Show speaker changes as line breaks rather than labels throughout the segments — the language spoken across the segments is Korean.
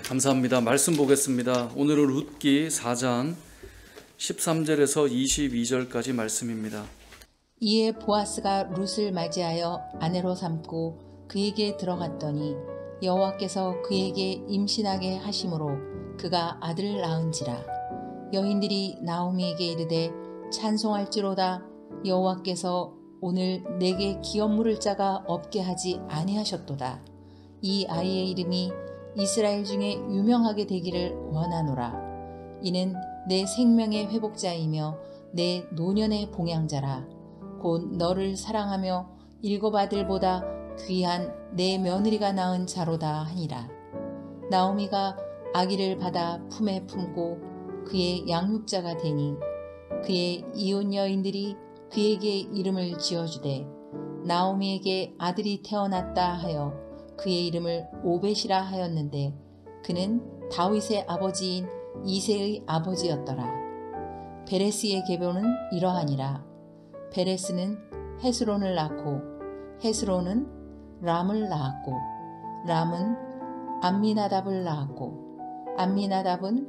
감사합니다. 말씀 보겠습니다. 오늘은 룻기 4장 13절에서 22절까지 말씀입니다.
이에 보아스가 룻을 맞이하여 아내로 삼고 그에게 들어갔더니 여호와께서 그에게 임신하게 하심으로 그가 아들을 낳은지라. 여인들이 나오미에게 이르되 찬송할지로다. 여호와께서 오늘 내게 기업 물을 자가 없게 하지 아니하셨도다. 이 아이의 이름이 이스라엘 중에 유명하게 되기를 원하노라. 이는 내 생명의 회복자이며 내 노년의 봉양자라. 곧 너를 사랑하며 일곱 아들보다 귀한 내 며느리가 낳은 자로다 하니라. 나오미가 아기를 받아 품에 품고 그의 양육자가 되니 그의 이웃 여인들이 그에게 이름을 지어주되 나오미에게 아들이 태어났다 하여 그의 이름을 오벳이라 하였는데 그는 다윗의 아버지인 이새의 아버지였더라. 베레스의 계보는 이러하니라. 베레스는 헤스론을 낳고 헤스론은 람을 낳았고 람은 암미나답을 낳았고 암미나답은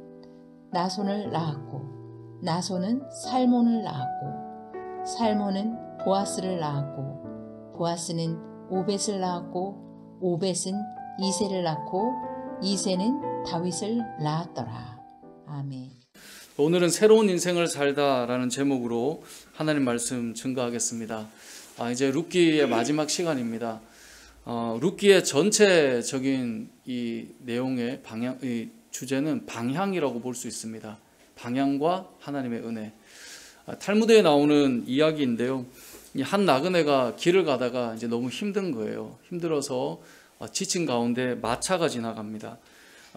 나손을 낳았고 나손은 살몬을 낳았고 살몬은 보아스를 낳았고 보아스는 오벳을 낳았고 오벳은 이새를 낳고 이새는 다윗을 낳았더라. 아멘.
오늘은 새로운 인생을 살다라는 제목으로 하나님 말씀 증거하겠습니다. 이제 룻기의 마지막 시간입니다. 룻기의 전체적인 이 내용의 이 주제는 방향이라고 볼 수 있습니다. 방향과 하나님의 은혜. 탈무드에 나오는 이야기인데요. 한 나그네가 길을 가다가 이제 너무 힘든 거예요. 힘들어서 지친 가운데 마차가 지나갑니다.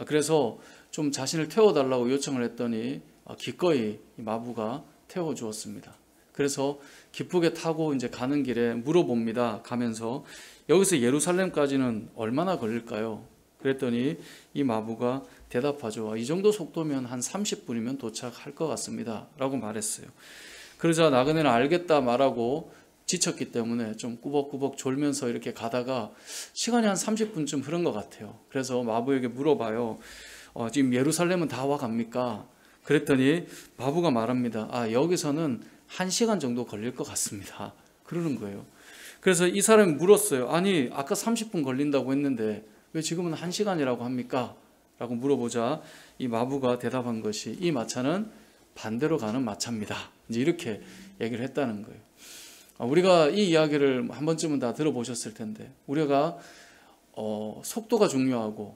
그래서 좀 자신을 태워달라고 요청을 했더니 기꺼이 마부가 태워주었습니다. 그래서 기쁘게 타고 이제 가는 길에 물어봅니다. 가면서 여기서 예루살렘까지는 얼마나 걸릴까요? 그랬더니 이 마부가 대답하죠. 이 정도 속도면 한 30분이면 도착할 것 같습니다. 라고 말했어요. 그러자 나그네는 알겠다 말하고 지쳤기 때문에 좀 꾸벅꾸벅 졸면서 이렇게 가다가 시간이 한 30분쯤 흐른 것 같아요. 그래서 마부에게 물어봐요. 지금 예루살렘은 다 와갑니까? 그랬더니 마부가 말합니다. 여기서는 1시간 정도 걸릴 것 같습니다. 그러는 거예요. 그래서 이 사람이 물었어요. 아니 아까 30분 걸린다고 했는데 왜 지금은 1시간이라고 합니까? 라고 물어보자 이 마부가 대답한 것이 이 마차는 반대로 가는 마차입니다. 이제 이렇게 얘기를 했다는 거예요. 우리가 이 이야기를 한 번쯤은 다 들어보셨을 텐데 우리가 속도가 중요하고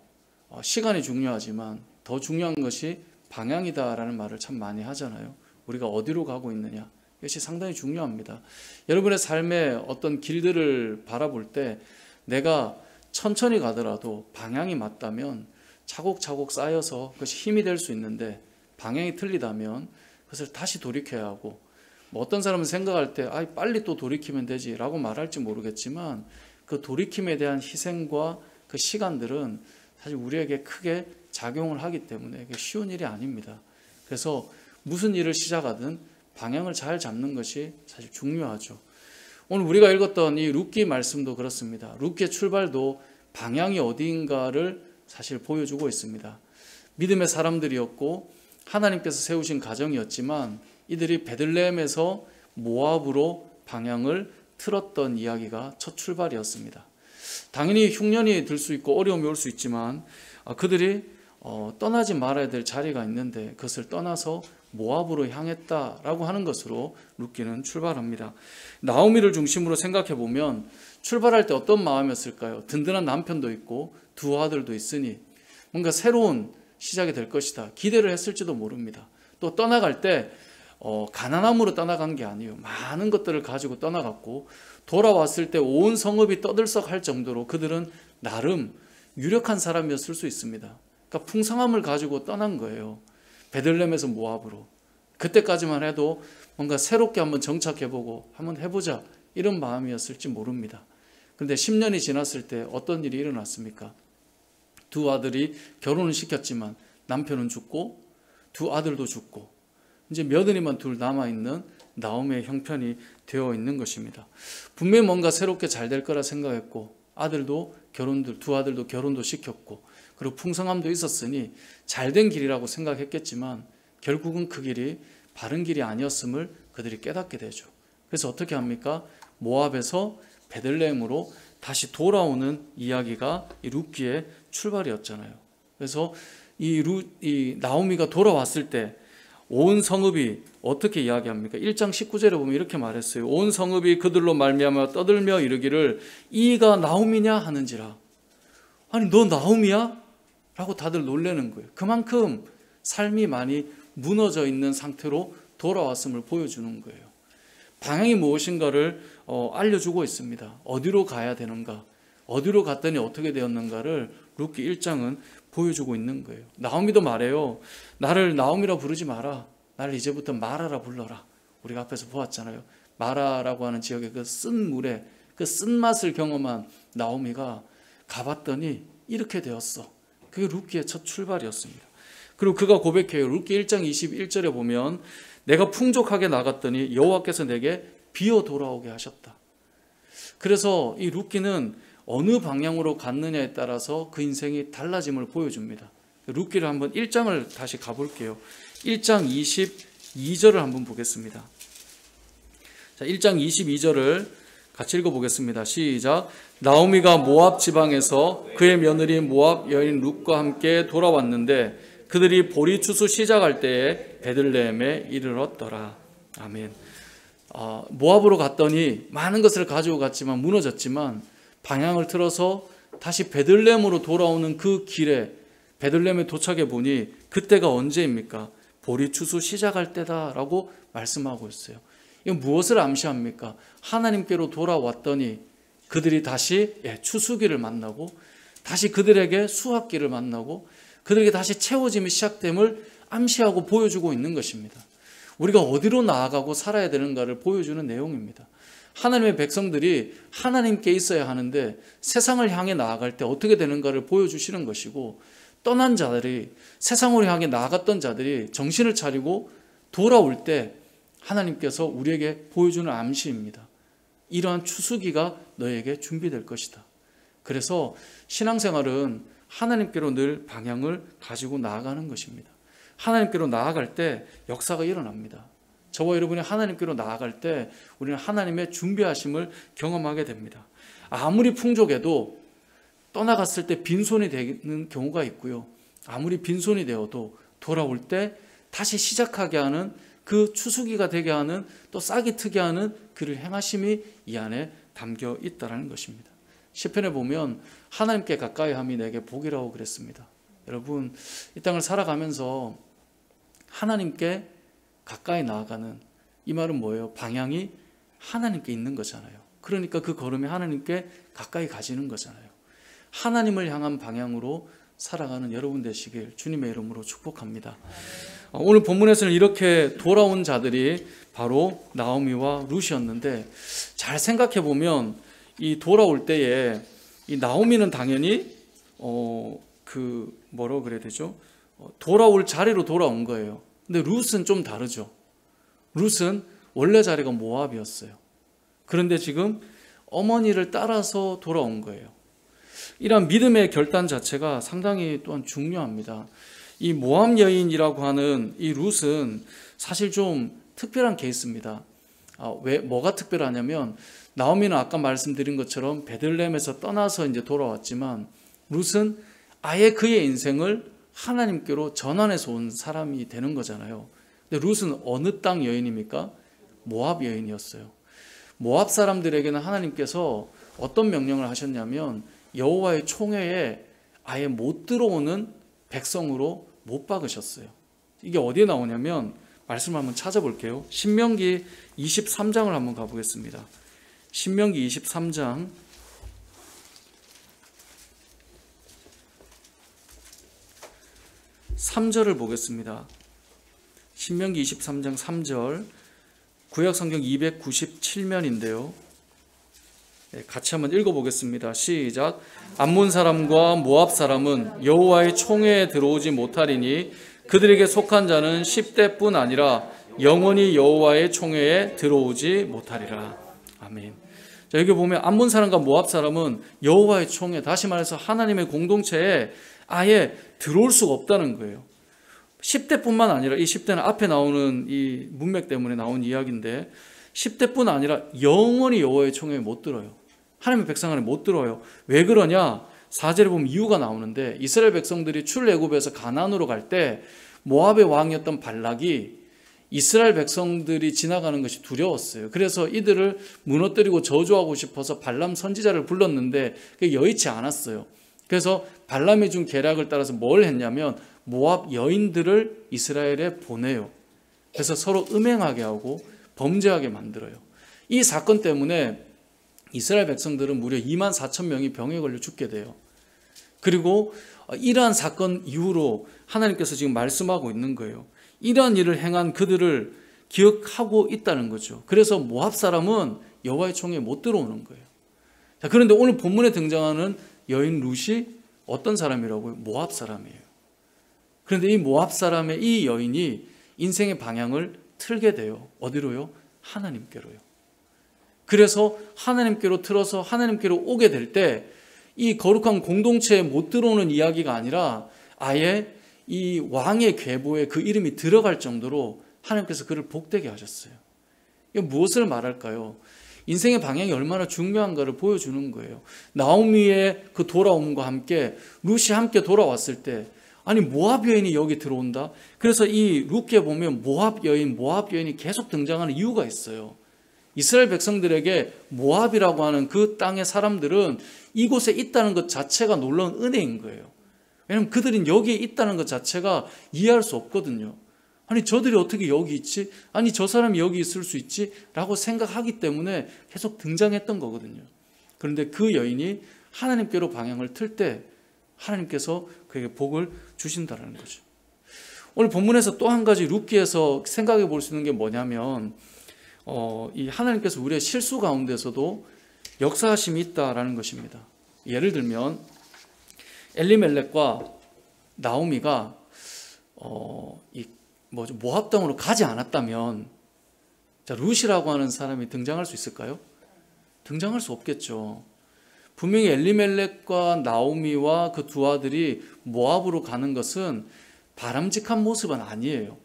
시간이 중요하지만 더 중요한 것이 방향이다라는 말을 참 많이 하잖아요. 우리가 어디로 가고 있느냐 이것이 상당히 중요합니다. 여러분의 삶의 어떤 길들을 바라볼 때 내가 천천히 가더라도 방향이 맞다면 차곡차곡 쌓여서 그것이 힘이 될 수 있는데 방향이 틀리다면 그것을 다시 돌이켜야 하고 어떤 사람은 생각할 때 빨리 또 돌이키면 되지 라고 말할지 모르겠지만 그 돌이킴에 대한 희생과 그 시간들은 사실 우리에게 크게 작용을 하기 때문에 쉬운 일이 아닙니다. 그래서 무슨 일을 시작하든 방향을 잘 잡는 것이 사실 중요하죠. 오늘 우리가 읽었던 이 룻기 말씀도 그렇습니다. 룻기의 출발도 방향이 어디인가를 사실 보여주고 있습니다. 믿음의 사람들이었고 하나님께서 세우신 가정이었지만 이들이 베들레헴에서 모압으로 방향을 틀었던 이야기가 첫 출발이었습니다. 당연히 흉년이 들 수 있고 어려움이 올 수 있지만 그들이 떠나지 말아야 될 자리가 있는데 그것을 떠나서 모압으로 향했다라고 하는 것으로 룻기는 출발합니다. 나오미를 중심으로 생각해 보면 출발할 때 어떤 마음이었을까요? 든든한 남편도 있고 두 아들도 있으니 뭔가 새로운 시작이 될 것이다. 기대를 했을지도 모릅니다. 또 떠나갈 때 가난함으로 떠나간 게 아니에요. 많은 것들을 가지고 떠나갔고 돌아왔을 때 온 성읍이 떠들썩할 정도로 그들은 나름 유력한 사람이었을 수 있습니다. 그러니까 풍성함을 가지고 떠난 거예요. 베들레헴에서 모압으로. 그때까지만 해도 뭔가 새롭게 한번 정착해보고 한번 해보자 이런 마음이었을지 모릅니다. 그런데 10년이 지났을 때 어떤 일이 일어났습니까? 두 아들이 결혼을 시켰지만 남편은 죽고 두 아들도 죽고 이제 며느리만 둘 남아있는 나오미의 형편이 되어 있는 것입니다. 분명히 뭔가 새롭게 잘 될 거라 생각했고 두 아들도 결혼도 시켰고 그리고 풍성함도 있었으니 잘된 길이라고 생각했겠지만 결국은 그 길이 바른 길이 아니었음을 그들이 깨닫게 되죠. 그래서 어떻게 합니까? 모압에서 베들레헴으로 다시 돌아오는 이야기가 이 룻기의 출발이었잖아요. 그래서 이 나오미가 돌아왔을 때 온 성읍이 어떻게 이야기합니까? 1장 19절에 보면 이렇게 말했어요. 온 성읍이 그들로 말미암아 떠들며 이르기를 이가 나오미냐 하는지라. 아니 너 나오미야? 라고 다들 놀라는 거예요. 그만큼 삶이 많이 무너져 있는 상태로 돌아왔음을 보여주는 거예요. 방향이 무엇인가를 알려주고 있습니다. 어디로 가야 되는가, 어디로 갔더니 어떻게 되었는가를 룻기 1장은 보여주고 있는 거예요. 나오미도 말해요. 나를 나오미라 부르지 마라. 나를 이제부터 마라라 불러라. 우리가 앞에서 보았잖아요. 마라라고 하는 지역의 그 쓴 물에 그 쓴맛을 경험한 나오미가 가봤더니 이렇게 되었어. 그게 룻기의 첫 출발이었습니다. 그리고 그가 고백해요. 룻기 1장 21절에 보면 내가 풍족하게 나갔더니 여호와께서 내게 비어 돌아오게 하셨다. 그래서 이 룻기는 어느 방향으로 갔느냐에 따라서 그 인생이 달라짐을 보여줍니다. 룻기를 한번 1장을 다시 가볼게요. 1장 22절을 한번 보겠습니다. 자, 1장 22절을 같이 읽어보겠습니다. 시작. 나오미가 모압 지방에서 그의 며느리 모압 여인 룻과 함께 돌아왔는데 그들이 보리 추수 시작할 때에 베들레헴에 이르렀더라. 아멘. 모압으로 갔더니 많은 것을 가지고 갔지만 무너졌지만 방향을 틀어서 다시 베들레헴으로 돌아오는 그 길에 베들레헴에 도착해 보니 그때가 언제입니까? 보리 추수 시작할 때다라고 말씀하고 있어요. 이건 무엇을 암시합니까? 하나님께로 돌아왔더니 그들이 다시 추수기를 만나고 다시 그들에게 수확기를 만나고 그들에게 다시 채워짐이 시작됨을 암시하고 보여주고 있는 것입니다. 우리가 어디로 나아가고 살아야 되는가를 보여주는 내용입니다. 하나님의 백성들이 하나님께 있어야 하는데 세상을 향해 나아갈 때 어떻게 되는가를 보여주시는 것이고 떠난 자들이 세상으로 향해 나아갔던 자들이 정신을 차리고 돌아올 때 하나님께서 우리에게 보여주는 암시입니다. 이러한 추수기가 너에게 준비될 것이다. 그래서 신앙생활은 하나님께로 늘 방향을 가지고 나아가는 것입니다. 하나님께로 나아갈 때 역사가 일어납니다. 저와 여러분이 하나님께로 나아갈 때 우리는 하나님의 준비하심을 경험하게 됩니다. 아무리 풍족해도 떠나갔을 때 빈손이 되는 경우가 있고요. 아무리 빈손이 되어도 돌아올 때 다시 시작하게 하는 그 추수기가 되게 하는 또 싹이 트게 하는 그를 행하심이 이 안에 담겨 있다는 것입니다. 시편에 보면 하나님께 가까이 함이 내게 복이라고 그랬습니다. 여러분 이 땅을 살아가면서 하나님께 가까이 나아가는 이 말은 뭐예요? 방향이 하나님께 있는 거잖아요. 그러니까 그 걸음이 하나님께 가까이 가지는 거잖아요. 하나님을 향한 방향으로 살아가는 여러분 되시길 주님의 이름으로 축복합니다. 오늘 본문에서는 이렇게 돌아온 자들이 바로 나오미와 룻이었는데 잘 생각해 보면 이 돌아올 때에 이 나오미는 당연히 뭐라고 그래야 되죠? 돌아올 자리로 돌아온 거예요. 근데 룻은 좀 다르죠. 룻은 원래 자리가 모압이었어요. 그런데 지금 어머니를 따라서 돌아온 거예요. 이러한 믿음의 결단 자체가 상당히 또한 중요합니다. 이 모압 여인이라고 하는 이 룻은 사실 좀 특별한 케이스입니다. 뭐가 특별하냐면 나오미는 아까 말씀드린 것처럼 베들레헴에서 떠나서 이제 돌아왔지만 룻은 아예 그의 인생을 하나님께로 전환해서 온 사람이 되는 거잖아요. 근데 룻은 어느 땅 여인입니까? 모압 여인이었어요. 모압 사람들에게는 하나님께서 어떤 명령을 하셨냐면 여호와의 총회에 아예 못 들어오는 백성으로 못 박으셨어요. 이게 어디에 나오냐면 말씀을 한번 찾아볼게요. 신명기 23장을 한번 가보겠습니다. 신명기 23장 3절을 보겠습니다. 신명기 23장 3절 구약성경 297면인데요. 같이 한번 읽어보겠습니다. 시작. 암몬 사람과 모압 사람은 여호와의 총회에 들어오지 못하리니 그들에게 속한 자는 10대뿐 아니라 영원히 여호와의 총회에 들어오지 못하리라. 아멘. 자, 여기 보면 암몬 사람과 모압 사람은 여호와의 총회, 다시 말해서 하나님의 공동체에 아예 들어올 수가 없다는 거예요. 10대뿐만 아니라, 이 10대는 앞에 나오는 이 문맥 때문에 나온 이야기인데 10대뿐 아니라 영원히 여호와의 총회에 못 들어요. 하나님의 백성 안에 못 들어요. 왜 그러냐? 4절에 보면 이유가 나오는데, 이스라엘 백성들이 출애굽에서 가나안으로 갈 때 모압의 왕이었던 발락이 이스라엘 백성들이 지나가는 것이 두려웠어요. 그래서 이들을 무너뜨리고 저주하고 싶어서 발람 선지자를 불렀는데 그게 여의치 않았어요. 그래서 발람이 준 계략을 따라서 뭘 했냐면 모압 여인들을 이스라엘에 보내요. 그래서 서로 음행하게 하고 범죄하게 만들어요. 이 사건 때문에 이스라엘 백성들은 무려 2만 4천 명이 병에 걸려 죽게 돼요. 그리고 이러한 사건 이후로 하나님께서 지금 말씀하고 있는 거예요. 이러한 일을 행한 그들을 기억하고 있다는 거죠. 그래서 모압 사람은 여호와의 총회에 못 들어오는 거예요. 자, 그런데 오늘 본문에 등장하는 여인 룻이 어떤 사람이라고요? 모압 사람이에요. 그런데 이 모압 사람의 이 여인이 인생의 방향을 틀게 돼요. 어디로요? 하나님께로요. 그래서 하나님께로 틀어서 하나님께로 오게 될 때 이 거룩한 공동체에 못 들어오는 이야기가 아니라 아예 이 왕의 계보에 그 이름이 들어갈 정도로 하나님께서 그를 복되게 하셨어요. 이게 무엇을 말할까요? 인생의 방향이 얼마나 중요한가를 보여주는 거예요. 나오미의 그 돌아옴과 함께 룻이 함께 돌아왔을 때, 아니 모압 여인이 여기 들어온다? 그래서 이 룻기에 보면 모압 여인이 계속 등장하는 이유가 있어요. 이스라엘 백성들에게 모압이라고 하는 그 땅의 사람들은 이곳에 있다는 것 자체가 놀라운 은혜인 거예요. 왜냐하면 그들은 여기에 있다는 것 자체가 이해할 수 없거든요. 아니 저들이 어떻게 여기 있지? 아니 저 사람이 여기 있을 수 있지? 라고 생각하기 때문에 계속 등장했던 거거든요. 그런데 그 여인이 하나님께로 방향을 틀 때 하나님께서 그에게 복을 주신다는 거죠. 오늘 본문에서 또 한 가지 룻기에서 생각해 볼 수 있는 게 뭐냐면 이 하나님께서 우리의 실수 가운데서도 역사하심이 있다라는 것입니다. 예를 들면 엘리멜렉과 나오미가 모압 땅으로 가지 않았다면, 자, 룻이라고 하는 사람이 등장할 수 있을까요? 등장할 수 없겠죠. 분명히 엘리멜렉과 나오미와 그 두 아들이 모압으로 가는 것은 바람직한 모습은 아니에요.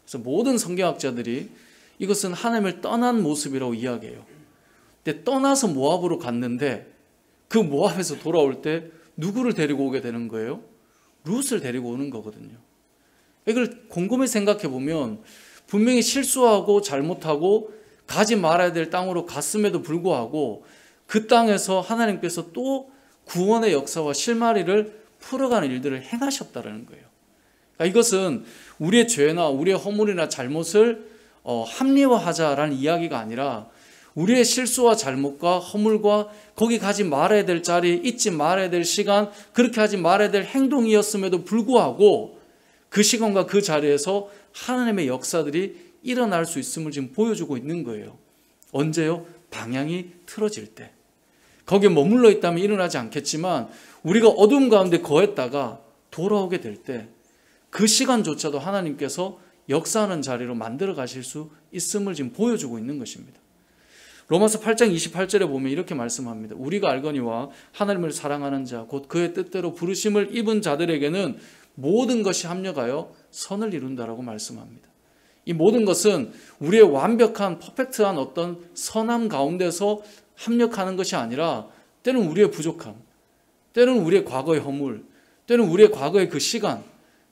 그래서 모든 성경학자들이 이것은 하나님을 떠난 모습이라고 이야기해요. 근데 떠나서 모압으로 갔는데 그 모압에서 돌아올 때 누구를 데리고 오게 되는 거예요? 룻을 데리고 오는 거거든요. 이걸 곰곰이 생각해 보면 분명히 실수하고 잘못하고 가지 말아야 될 땅으로 갔음에도 불구하고 그 땅에서 하나님께서 또 구원의 역사와 실마리를 풀어가는 일들을 행하셨다는 거예요. 그러니까 이것은 우리의 죄나 우리의 허물이나 잘못을 합리화하자라는 이야기가 아니라 우리의 실수와 잘못과 허물과 거기 가지 말아야 될 자리, 잊지 말아야 될 시간, 그렇게 하지 말아야 될 행동이었음에도 불구하고 그 시간과 그 자리에서 하나님의 역사들이 일어날 수 있음을 지금 보여주고 있는 거예요. 언제요? 방향이 틀어질 때. 거기에 머물러 있다면 일어나지 않겠지만 우리가 어둠 가운데 거했다가 돌아오게 될 때 그 시간조차도 하나님께서 역사하는 자리로 만들어 가실 수 있음을 지금 보여주고 있는 것입니다. 로마서 8장 28절에 보면 이렇게 말씀합니다. 우리가 알거니와 하나님을 사랑하는 자 곧 그의 뜻대로 부르심을 입은 자들에게는 모든 것이 합력하여 선을 이룬다라고 말씀합니다. 이 모든 것은 우리의 완벽한 퍼펙트한 어떤 선함 가운데서 합력하는 것이 아니라 때로는 우리의 부족함, 때로는 우리의 과거의 허물, 때로는 우리의 과거의 그 시간,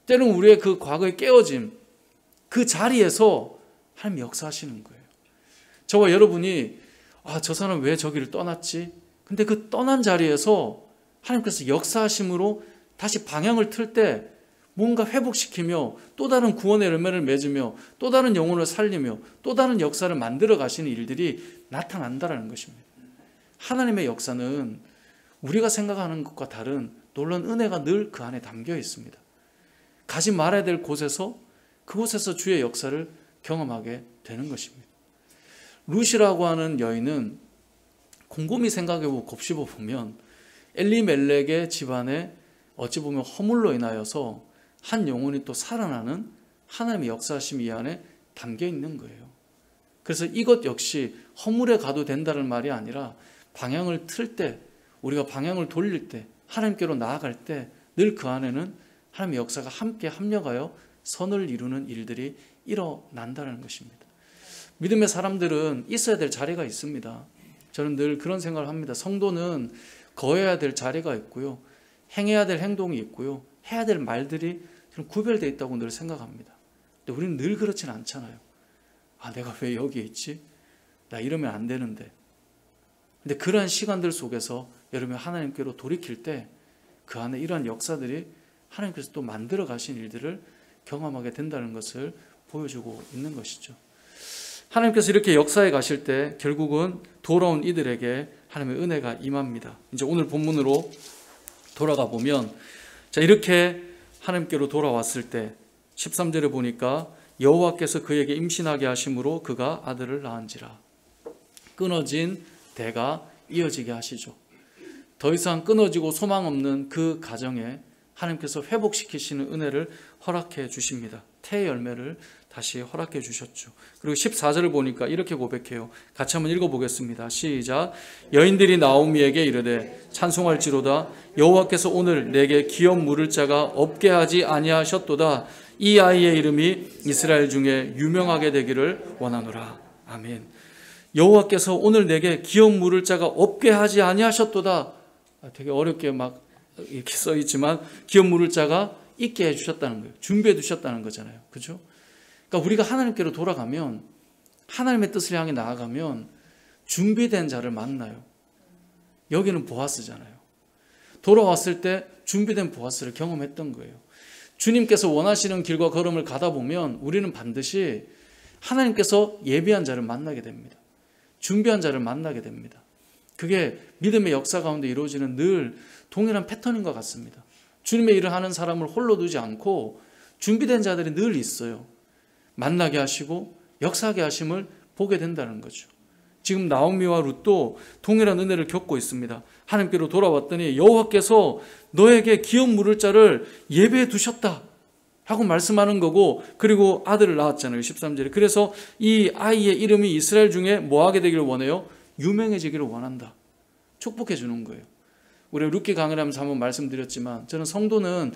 때로는 우리의 그 과거의 깨어짐, 그 자리에서 하나님이 역사하시는 거예요. 저와 여러분이 저 사람 왜 저기를 떠났지? 근데 그 떠난 자리에서 하나님께서 역사하심으로 다시 방향을 틀 때 뭔가 회복시키며 또 다른 구원의 열매를 맺으며 또 다른 영혼을 살리며 또 다른 역사를 만들어 가시는 일들이 나타난다는 것입니다. 하나님의 역사는 우리가 생각하는 것과 다른 놀라운 은혜가 늘 그 안에 담겨 있습니다. 가지 말아야 될 곳에서 그곳에서 주의 역사를 경험하게 되는 것입니다. 룻이라고 하는 여인은 곰곰이 생각해보고 곱씹어보면 엘리멜렉의 집안에 어찌 보면 허물로 인하여서 한 영혼이 또 살아나는 하나님의 역사하심이 이 안에 담겨 있는 거예요. 그래서 이것 역시 허물에 가도 된다는 말이 아니라 방향을 틀 때, 우리가 방향을 돌릴 때, 하나님께로 나아갈 때 늘 그 안에는 하나님의 역사가 함께 합력하여 선을 이루는 일들이 일어난다는 것입니다. 믿음의 사람들은 있어야 될 자리가 있습니다. 저는 늘 그런 생각을 합니다. 성도는 거해야 될 자리가 있고요, 행해야 될 행동이 있고요, 해야 될 말들이 구별되어 있다고 늘 생각합니다. 근데 우리는 늘 그렇진 않잖아요. 내가 왜 여기에 있지? 나 이러면 안 되는데. 근데 그러한 시간들 속에서 여러분이 하나님께로 돌이킬 때 그 안에 이러한 역사들이 하나님께서 또 만들어 가신 일들을 경험하게 된다는 것을 보여주고 있는 것이죠. 하나님께서 이렇게 역사에 가실 때 결국은 돌아온 이들에게 하나님의 은혜가 임합니다. 이제 오늘 본문으로 돌아가 보면, 자, 이렇게 하나님께로 돌아왔을 때 13절에 보니까 여호와께서 그에게 임신하게 하심으로 그가 아들을 낳은지라. 끊어진 대가 이어지게 하시죠. 더 이상 끊어지고 소망 없는 그 가정에 하나님께서 회복시키시는 은혜를 허락해 주십니다. 태의 열매를 다시 허락해 주셨죠. 그리고 14절을 보니까 이렇게 고백해요. 같이 한번 읽어보겠습니다. 시작. 여인들이 나오미에게 이르되 찬송할지로다 여호와께서 오늘 내게 기업 물을 자가 없게 하지 아니하셨도다. 이 아이의 이름이 이스라엘 중에 유명하게 되기를 원하노라. 아멘. 여호와께서 오늘 내게 기업 물을 자가 없게 하지 아니하셨도다. 되게 어렵게 막 이렇게 써 있지만 기업 물을 자가 있게 해주셨다는 거예요. 준비해 두셨다는 거잖아요. 그죠? 그러니까 우리가 하나님께로 돌아가면, 하나님의 뜻을 향해 나아가면 준비된 자를 만나요. 여기는 보아스잖아요. 돌아왔을 때 준비된 보아스를 경험했던 거예요. 주님께서 원하시는 길과 걸음을 가다 보면 우리는 반드시 하나님께서 예비한 자를 만나게 됩니다. 준비한 자를 만나게 됩니다. 그게 믿음의 역사 가운데 이루어지는 늘 동일한 패턴인 것 같습니다. 주님의 일을 하는 사람을 홀로 두지 않고 준비된 자들이 늘 있어요. 만나게 하시고 역사하게 하심을 보게 된다는 거죠. 지금 나오미와 룻도 동일한 은혜를 겪고 있습니다. 하나님께로 돌아왔더니 여호와께서 너에게 기업 물을 자를 예배해 두셨다 하고 말씀하는 거고, 그리고 아들을 낳았잖아요. 13절에. 그래서 이 아이의 이름이 이스라엘 중에 뭐 하게 되기를 원해요? 유명해지기를 원한다. 축복해 주는 거예요. 우리 룻기 강의를 하면서 한번 말씀드렸지만, 저는 성도는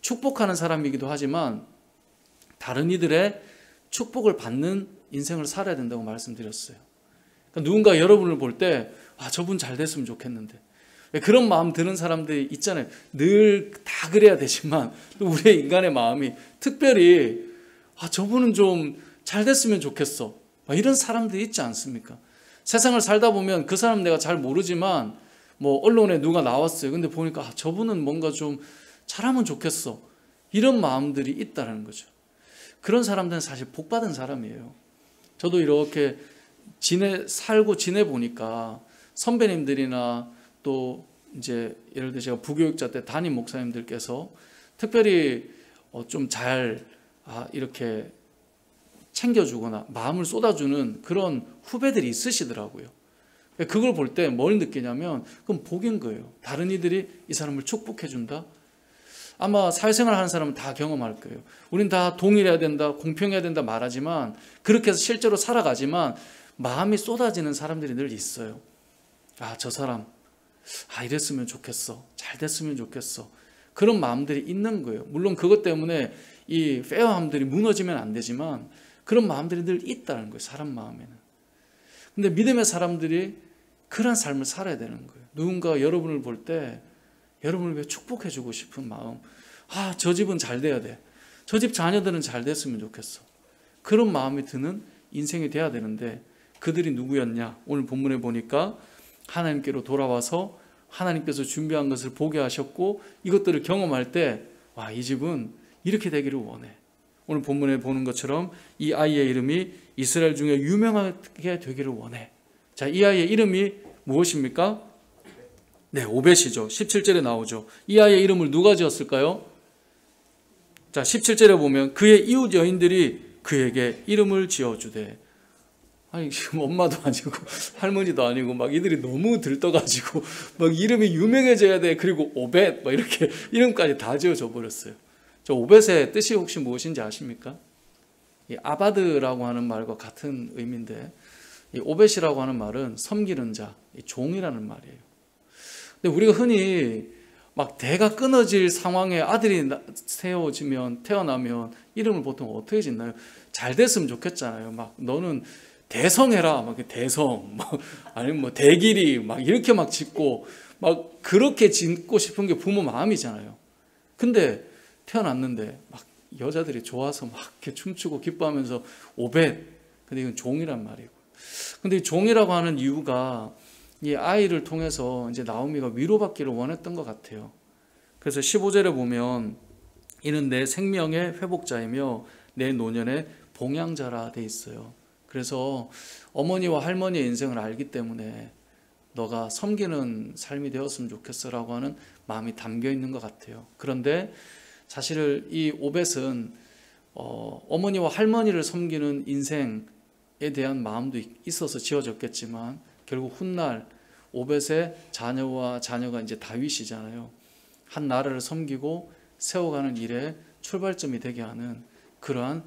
축복하는 사람이기도 하지만 다른 이들의 축복을 받는 인생을 살아야 된다고 말씀드렸어요. 그러니까 누군가 여러분을 볼 때 저분 잘 됐으면 좋겠는데, 그런 마음 드는 사람들이 있잖아요. 늘 다 그래야 되지만 또 우리의 인간의 마음이 특별히 저분은 좀 잘 됐으면 좋겠어, 이런 사람들이 있지 않습니까? 세상을 살다 보면 그 사람 내가 잘 모르지만 뭐 언론에 누가 나왔어요. 근데 보니까 저분은 뭔가 좀 잘하면 좋겠어, 이런 마음들이 있다는 거죠. 그런 사람들은 사실 복 받은 사람이에요. 저도 이렇게 살고 지내보니까 선배님들이나 또 이제 예를 들어 제가 부교육자 때 담임 목사님들께서 특별히 좀 잘 이렇게 챙겨주거나 마음을 쏟아주는 그런 후배들이 있으시더라고요. 그걸 볼 때 뭘 느끼냐면 그건 복인 거예요. 다른 이들이 이 사람을 축복해준다. 아마 사회생활 하는 사람은 다 경험할 거예요. 우린 다 동일해야 된다, 공평해야 된다 말하지만, 그렇게 해서 실제로 살아가지만 마음이 쏟아지는 사람들이 늘 있어요. 저 사람 이랬으면 좋겠어, 잘 됐으면 좋겠어, 그런 마음들이 있는 거예요. 물론 그것 때문에 이 페어함들이 무너지면 안 되지만 그런 마음들이 늘 있다는 거예요, 사람 마음에는. 근데 믿음의 사람들이 그런 삶을 살아야 되는 거예요. 누군가 여러분을 볼 때 여러분을 위해 축복해주고 싶은 마음, 저 집은 잘 돼야 돼, 저 집 자녀들은 잘 됐으면 좋겠어, 그런 마음이 드는 인생이 돼야 되는데, 그들이 누구였냐? 오늘 본문에 보니까 하나님께로 돌아와서 하나님께서 준비한 것을 보게 하셨고, 이것들을 경험할 때 이 집은 이렇게 되기를 원해. 오늘 본문에 보는 것처럼 이 아이의 이름이 이스라엘 중에 유명하게 되기를 원해. 자, 이 아이의 이름이 무엇입니까? 네, 오벳이죠. 17절에 나오죠. 이 아이의 이름을 누가 지었을까요? 자, 17절에 보면 그의 이웃 여인들이 그에게 이름을 지어주되, 지금 엄마도 아니고 할머니도 아니고 막 이들이 너무 들떠가지고 막 이름이 유명해져야 돼. 그리고 오벳 막 이렇게 이름까지 다 지어줘 버렸어요. 저 오벳의 뜻이 혹시 무엇인지 아십니까? 이 아바드라고 하는 말과 같은 의미인데, 이 오벳이라고 하는 말은 섬기는 자, 이 종이라는 말이에요. 근데 우리가 흔히 막 대가 끊어질 상황에 아들이 태어나면 이름을 보통 어떻게 짓나요? 잘 됐으면 좋겠잖아요. 막 너는 대성해라, 막 대성, 아니면 뭐 대길이 막 이렇게 막 짓고 막 그렇게 짓고 싶은 게 부모 마음이잖아요. 근데 태어났는데 막 여자들이 좋아서 막 이렇게 춤추고 기뻐하면서 오벳. 근데 이건 종이란 말이고. 근데 이 종이라고 하는 이유가 이 아이를 통해서 이제 나오미가 위로받기를 원했던 것 같아요. 그래서 15절에 보면 이는 내 생명의 회복자이며 내 노년의 봉양자라 돼 있어요. 그래서 어머니와 할머니의 인생을 알기 때문에 너가 섬기는 삶이 되었으면 좋겠어라고 하는 마음이 담겨 있는 것 같아요. 그런데 사실 이 오벳은 어머니와 할머니를 섬기는 인생에 대한 마음도 있어서 지어졌겠지만 결국 훗날 오벳의 자녀가 이제 다윗이잖아요. 한 나라를 섬기고 세워가는 일에 출발점이 되게 하는 그러한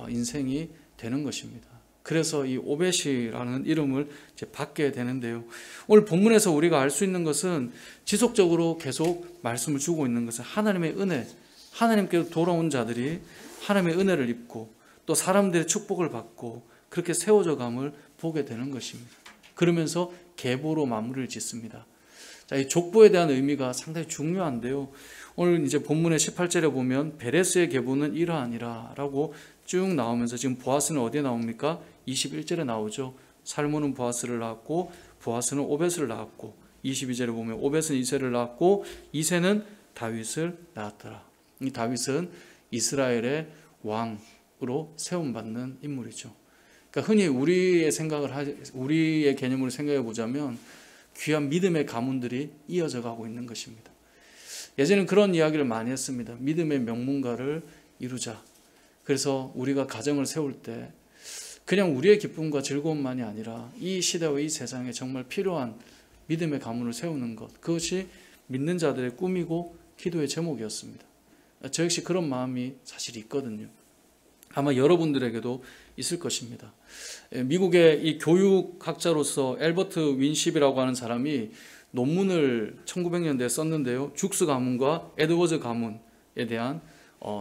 인생이 되는 것입니다. 그래서 이 오벳이라는 이름을 이제 받게 되는데요. 오늘 본문에서 우리가 알 수 있는 것은 지속적으로 계속 말씀을 주고 있는 것은 하나님의 은혜, 하나님께로 돌아온 자들이 하나님의 은혜를 입고 또 사람들의 축복을 받고 그렇게 세워져 감을 보게 되는 것입니다. 그러면서 계보로 마무리를 짓습니다. 자, 이 족보에 대한 의미가 상당히 중요한데요. 오늘 이제 본문의 18절에 보면 베레스의 계보는 이러하니라 라고 쭉 나오면서 지금 보아스는 어디에 나옵니까? 21절에 나오죠. 살몬은 보아스를 낳았고 보아스는 오벳을 낳았고 22절에 보면 오벳은 이새를 낳았고 이새는 다윗을 낳았더라. 이 다윗은 이스라엘의 왕으로 세움받는 인물이죠. 그러니까 흔히 우리의 개념으로 생각해 보자면 귀한 믿음의 가문들이 이어져 가고 있는 것입니다. 예전에는 그런 이야기를 많이 했습니다. 믿음의 명문가를 이루자. 그래서 우리가 가정을 세울 때 그냥 우리의 기쁨과 즐거움만이 아니라 이 시대와 이 세상에 정말 필요한 믿음의 가문을 세우는 것, 그것이 믿는 자들의 꿈이고 기도의 제목이었습니다. 저 역시 그런 마음이 사실 있거든요. 아마 여러분들에게도 있을 것입니다. 미국의 이 교육학자로서 엘버트 윈십이라고 하는 사람이 논문을 1900년대에 썼는데요. 죽스 가문과 에드워즈 가문에 대한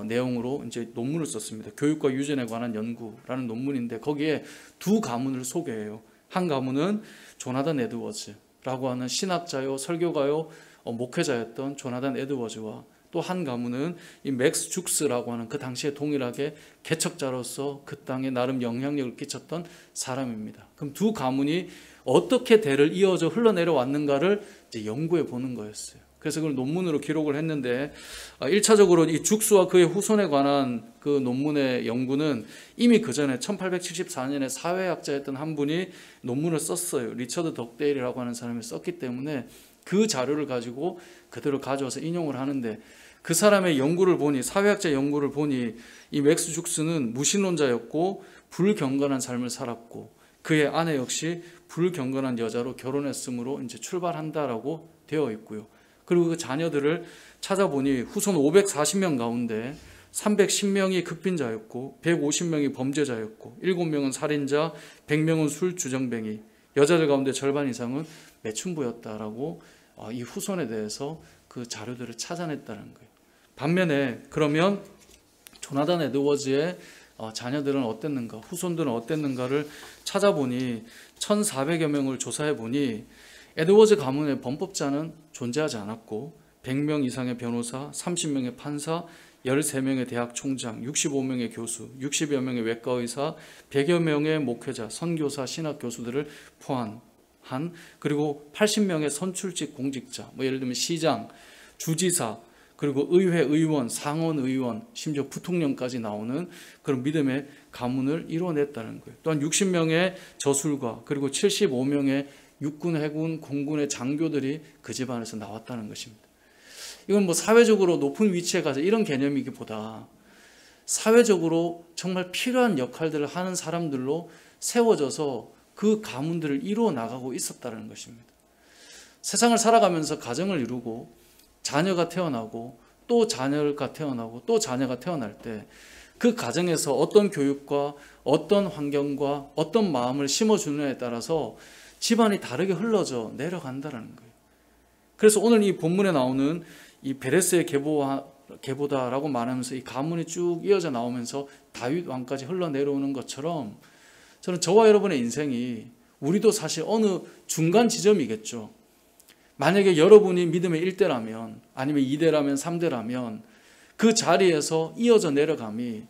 내용으로 이제 논문을 썼습니다. 교육과 유전에 관한 연구라는 논문인데 거기에 두 가문을 소개해요. 한 가문은 조나단 에드워즈라고 하는 신학자요, 설교가요, 목회자였던 조나단 에드워즈와 또 한 가문은 이 맥스 죽스라고 하는 그 당시에 동일하게 개척자로서 그 땅에 나름 영향력을 끼쳤던 사람입니다. 그럼 두 가문이 어떻게 대를 이어져 흘러내려 왔는가를 이제 연구해 보는 거였어요. 그래서 그걸 논문으로 기록을 했는데 1차적으로 이 죽스와 그의 후손에 관한 그 논문의 연구는 이미 그 전에 1874년에 사회학자였던 한 분이 논문을 썼어요. 리처드 덕데일이라고 하는 사람이 썼기 때문에 그 자료를 가지고 그대로 가져와서 인용을 하는데 그 사람의 연구를 보니, 사회학자 연구를 보니 이 맥스 죽스는 무신론자였고 불경건한 삶을 살았고 그의 아내 역시 불경건한 여자로 결혼했으므로 이제 출발한다라고 되어 있고요. 그리고 그 자녀들을 찾아보니 후손 540명 가운데 310명이 극빈자였고 150명이 범죄자였고 7명은 살인자, 100명은 술 주정뱅이, 여자들 가운데 절반 이상은 매춘부였다라고 이 후손에 대해서 그 자료들을 찾아냈다는 거예요. 반면에 그러면 조나단 에드워즈의 자녀들은 어땠는가, 후손들은 어땠는가를 찾아보니 1,400여 명을 조사해 보니 에드워즈 가문의 범법자는 존재하지 않았고 100명 이상의 변호사, 30명의 판사, 13명의 대학 총장, 65명의 교수, 60여 명의 외과의사, 100여 명의 목회자, 선교사, 신학 교수들을 포함한 그리고 80명의 선출직 공직자, 뭐 예를 들면 시장, 주지사, 그리고 의회 의원, 상원 의원, 심지어 부통령까지 나오는 그런 믿음의 가문을 이뤄냈다는 거예요. 또한 60명의 저술가, 그리고 75명의 육군, 해군, 공군의 장교들이 그 집안에서 나왔다는 것입니다. 이건 뭐 사회적으로 높은 위치에 가서 이런 개념이기보다 사회적으로 정말 필요한 역할들을 하는 사람들로 세워져서 그 가문들을 이루어 나가고 있었다는 것입니다. 세상을 살아가면서 가정을 이루고 자녀가 태어나고 또 자녀가 태어나고 또 자녀가 태어날 때 그 가정에서 어떤 교육과 어떤 환경과 어떤 마음을 심어주느냐에 따라서 집안이 다르게 흘러져 내려간다는 거예요. 그래서 오늘 이 본문에 나오는 이 베레스의 계보다라고 말하면서 이 가문이 쭉 이어져 나오면서 다윗 왕까지 흘러내려오는 것처럼 저는 저와 여러분의 인생이 우리도 사실 어느 중간 지점이겠죠. 만약에 여러분이 믿음의 1대라면 아니면 2대라면 3대라면 그 자리에서 이어져 내려감이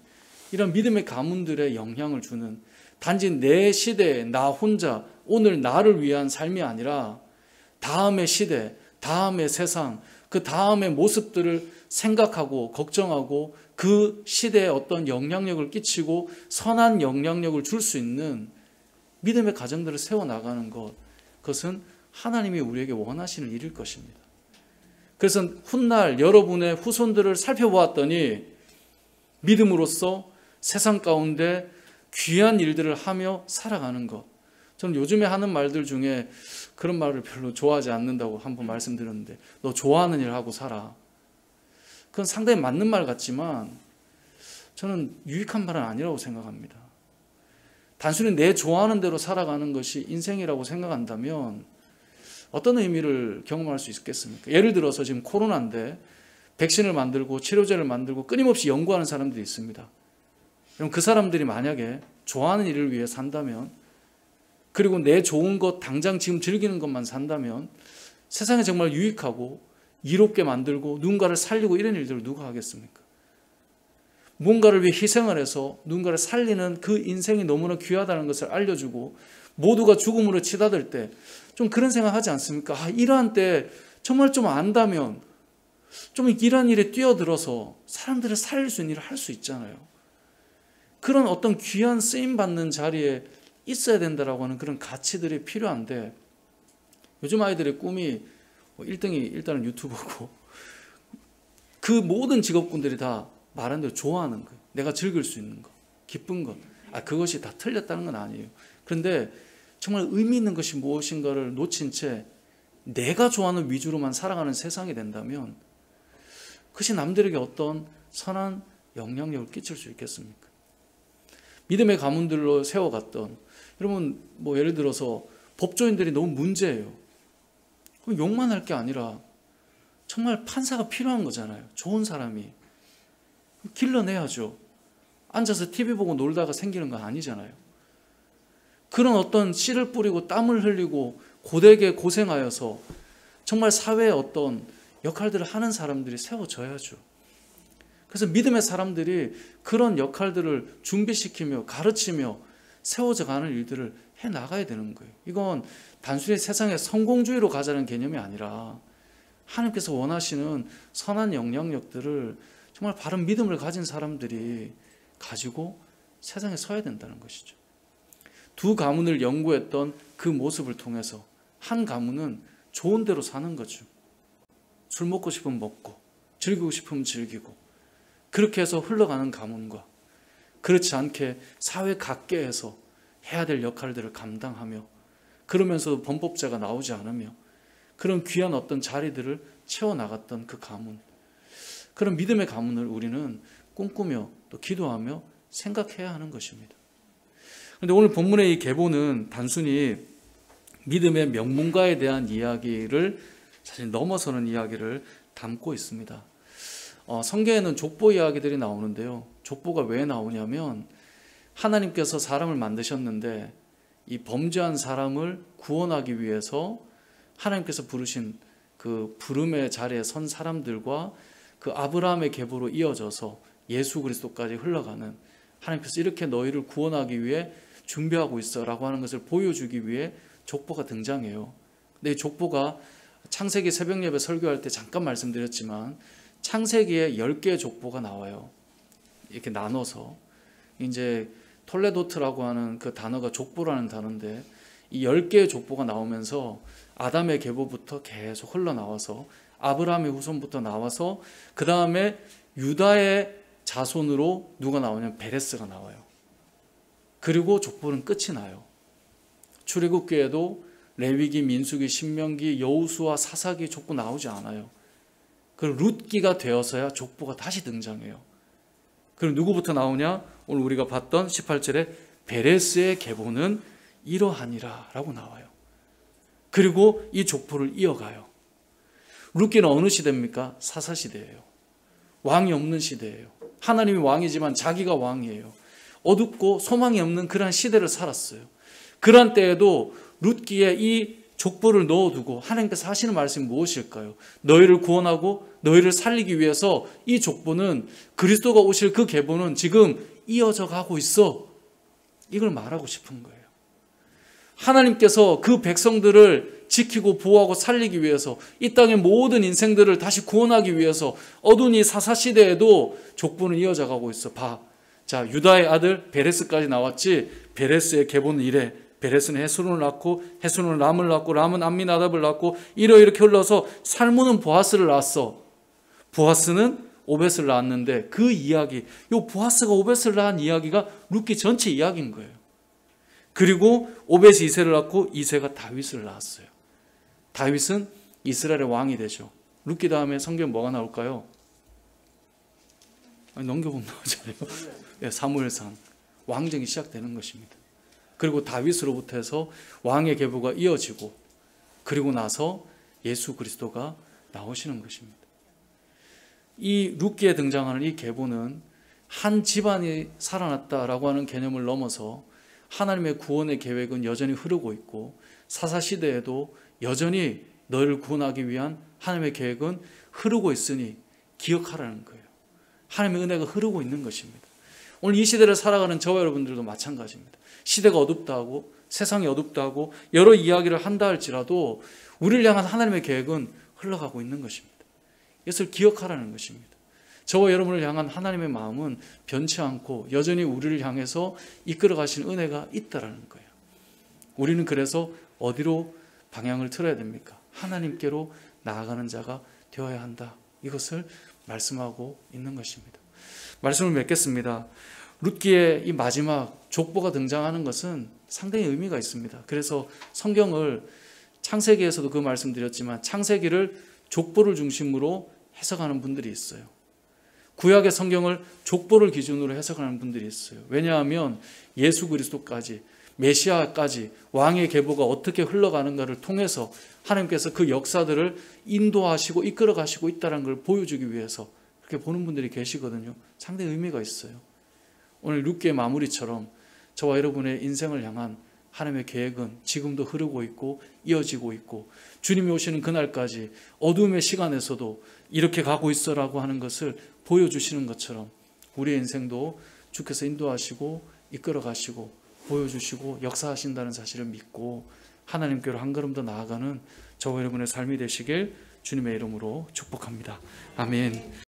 이런 믿음의 가문들의 영향을 주는, 단지 내 시대에 나 혼자 오늘 나를 위한 삶이 아니라 다음의 시대, 다음의 세상, 그 다음의 모습들을 생각하고 걱정하고 그 시대에 어떤 영향력을 끼치고 선한 영향력을 줄 수 있는 믿음의 가정들을 세워나가는 것, 그것은 하나님이 우리에게 원하시는 일일 것입니다. 그래서 훗날 여러분의 후손들을 살펴보았더니 믿음으로써 세상 가운데 귀한 일들을 하며 살아가는 것. 저는 요즘에 하는 말들 중에 그런 말을 별로 좋아하지 않는다고 한번 말씀드렸는데, 너 좋아하는 일 하고 살아. 그건 상당히 맞는 말 같지만 저는 유익한 말은 아니라고 생각합니다. 단순히 내 좋아하는 대로 살아가는 것이 인생이라고 생각한다면 어떤 의미를 경험할 수 있겠습니까? 예를 들어서 지금 코로나인데 백신을 만들고 치료제를 만들고 끊임없이 연구하는 사람들이 있습니다. 그럼 그 사람들이 만약에 좋아하는 일을 위해 산다면, 그리고 내 좋은 것 당장 지금 즐기는 것만 산다면 세상에 정말 유익하고 이롭게 만들고 누군가를 살리고 이런 일들을 누가 하겠습니까? 무언가를 위해 희생을 해서 누군가를 살리는 그 인생이 너무나 귀하다는 것을 알려주고 모두가 죽음으로 치닫을 때 좀 그런 생각하지 않습니까? 이러한 때 정말 좀 안다면 좀 이러한 일에 뛰어들어서 사람들을 살릴 수 있는 일을 할 수 있잖아요. 그런 어떤 귀한 쓰임받는 자리에 있어야 된다라고 하는 그런 가치들이 필요한데, 요즘 아이들의 꿈이 1등이 일단은 유튜버고 그 모든 직업군들이 다 말한 대로 좋아하는 거, 내가 즐길 수 있는 거, 기쁜 것, 그것이 다 틀렸다는 건 아니에요. 그런데 정말 의미 있는 것이 무엇인가를 놓친 채 내가 좋아하는 위주로만 살아가는 세상이 된다면 그것이 남들에게 어떤 선한 영향력을 끼칠 수 있겠습니까? 믿음의 가문들로 세워갔던, 여러분 예를 들어서 법조인들이 너무 문제예요. 그럼 욕만 할 게 아니라 정말 판사가 필요한 거잖아요. 좋은 사람이. 길러내야죠. 앉아서 TV 보고 놀다가 생기는 건 아니잖아요. 그런 어떤 씨를 뿌리고 땀을 흘리고 고되게 고생하여서 정말 사회에 어떤 역할들을 하는 사람들이 세워져야죠. 그래서 믿음의 사람들이 그런 역할들을 준비시키며 가르치며 세워져 가는 일들을 해나가야 되는 거예요. 이건 단순히 세상의 성공주의로 가자는 개념이 아니라 하나님께서 원하시는 선한 영향력들을 정말 바른 믿음을 가진 사람들이 가지고 세상에 서야 된다는 것이죠. 두 가문을 연구했던 그 모습을 통해서 한 가문은 좋은 대로 사는 거죠. 술 먹고 싶으면 먹고 즐기고 싶으면 즐기고, 그렇게 해서 흘러가는 가문과 그렇지 않게 사회 각계에서 해야 될 역할들을 감당하며 그러면서도 범법자가 나오지 않으며 그런 귀한 어떤 자리들을 채워나갔던 그 가문, 그런 믿음의 가문을 우리는 꿈꾸며 또 기도하며 생각해야 하는 것입니다. 그런데 오늘 본문의 이 계보는 단순히 믿음의 명문가에 대한 이야기를 사실 넘어서는 이야기를 담고 있습니다. 성경에는 족보 이야기들이 나오는데요. 족보가 왜 나오냐면 하나님께서 사람을 만드셨는데 이 범죄한 사람을 구원하기 위해서 하나님께서 부르신 그 부름의 자리에 선 사람들과 그 아브라함의 계보로 이어져서 예수 그리스도까지 흘러가는, 하나님께서 이렇게 너희를 구원하기 위해 준비하고 있어라고 하는 것을 보여주기 위해 족보가 등장해요. 근데 이 족보가 창세기 새벽 예배 설교할 때 잠깐 말씀드렸지만 창세기에 10개의 족보가 나와요. 이렇게 나눠서 이제 톨레도트라고 하는 그 단어가 족보라는 단어인데 이 10개의 족보가 나오면서 아담의 계보부터 계속 흘러나와서 아브라함의 후손부터 나와서 그 다음에 유다의 자손으로 누가 나오냐면 베레스가 나와요. 그리고 족보는 끝이 나요. 출애굽기에도 레위기, 민수기, 신명기, 여호수아, 사사기 족보 나오지 않아요. 그리고 룻기가 되어서야 족보가 다시 등장해요. 그럼 누구부터 나오냐? 오늘 우리가 봤던 18절에 베레스의 계보는 이러하니라 라고 나와요. 그리고 이 족보를 이어가요. 룻기는 어느 시대입니까? 사사시대예요. 왕이 없는 시대예요. 하나님이 왕이지만 자기가 왕이에요. 어둡고 소망이 없는 그러한 시대를 살았어요. 그러한 때에도 룻기에 이 족보를 넣어두고 하나님께서 하시는 말씀이 무엇일까요? 너희를 구원하고 너희를 살리기 위해서 이 족보는, 그리스도가 오실 그 계보는 지금 이어져 가고 있어. 이걸 말하고 싶은 거예요. 하나님께서 그 백성들을 지키고 보호하고 살리기 위해서, 이 땅의 모든 인생들을 다시 구원하기 위해서 어두운 이 사사시대에도 족보는 이어져 가고 있어. 봐. 자, 유다의 아들 베레스까지 나왔지. 베레스의 계보는 이래. 베레스는 헤스론을 낳고, 헤스론은 람을 낳고, 람은 암미나답을 낳고, 이렇게 흘러서 살몬은 보아스를 낳았어. 보아스는 오벳을 낳았는데, 그 이야기, 요 보아스가 오벳을 낳은 이야기가 룻기 전체 이야기인 거예요. 그리고 오벳이 이새를 낳고, 이새가 다윗을 낳았어요. 다윗은 이스라엘의 왕이 되죠. 룻기 다음에 성경 뭐가 나올까요? 넘겨보면 나오잖아요. 네, 사무엘상. 왕정이 시작되는 것입니다. 그리고 다윗으로부터 해서 왕의 계보가 이어지고, 그리고 나서 예수 그리스도가 나오시는 것입니다. 이 룻기에 등장하는 이 계보는 한 집안이 살아났다라고 하는 개념을 넘어서 하나님의 구원의 계획은 여전히 흐르고 있고, 사사시대에도 여전히 너희를 구원하기 위한 하나님의 계획은 흐르고 있으니 기억하라는 거예요. 하나님의 은혜가 흐르고 있는 것입니다. 오늘 이 시대를 살아가는 저와 여러분들도 마찬가지입니다. 시대가 어둡다 하고 세상이 어둡다 하고 여러 이야기를 한다 할지라도 우리를 향한 하나님의 계획은 흘러가고 있는 것입니다. 이것을 기억하라는 것입니다. 저와 여러분을 향한 하나님의 마음은 변치 않고 여전히 우리를 향해서 이끌어 가시는 은혜가 있다라는 거예요. 우리는 그래서 어디로 방향을 틀어야 됩니까? 하나님께로 나아가는 자가 되어야 한다. 이것을 말씀하고 있는 것입니다. 말씀을 맺겠습니다. 룻기의 이 마지막 족보가 등장하는 것은 상당히 의미가 있습니다. 그래서 성경을 창세기에서도 그 말씀드렸지만 창세기를 족보를 중심으로 해석하는 분들이 있어요. 구약의 성경을 족보를 기준으로 해석하는 분들이 있어요. 왜냐하면 예수 그리스도까지, 메시아까지 왕의 계보가 어떻게 흘러가는가를 통해서 하나님께서 그 역사들을 인도하시고 이끌어 가시고 있다는 걸 보여주기 위해서 그렇게 보는 분들이 계시거든요. 상당히 의미가 있어요. 오늘 룻기의 마무리처럼 저와 여러분의 인생을 향한 하나님의 계획은 지금도 흐르고 있고 이어지고 있고, 주님이 오시는 그날까지 어두움의 시간에서도 이렇게 가고 있어라고 하는 것을 보여주시는 것처럼 우리의 인생도 주께서 인도하시고 이끌어 가시고 보여주시고 역사하신다는 사실을 믿고 하나님께로 한 걸음 더 나아가는 저와 여러분의 삶이 되시길 주님의 이름으로 축복합니다. 아멘.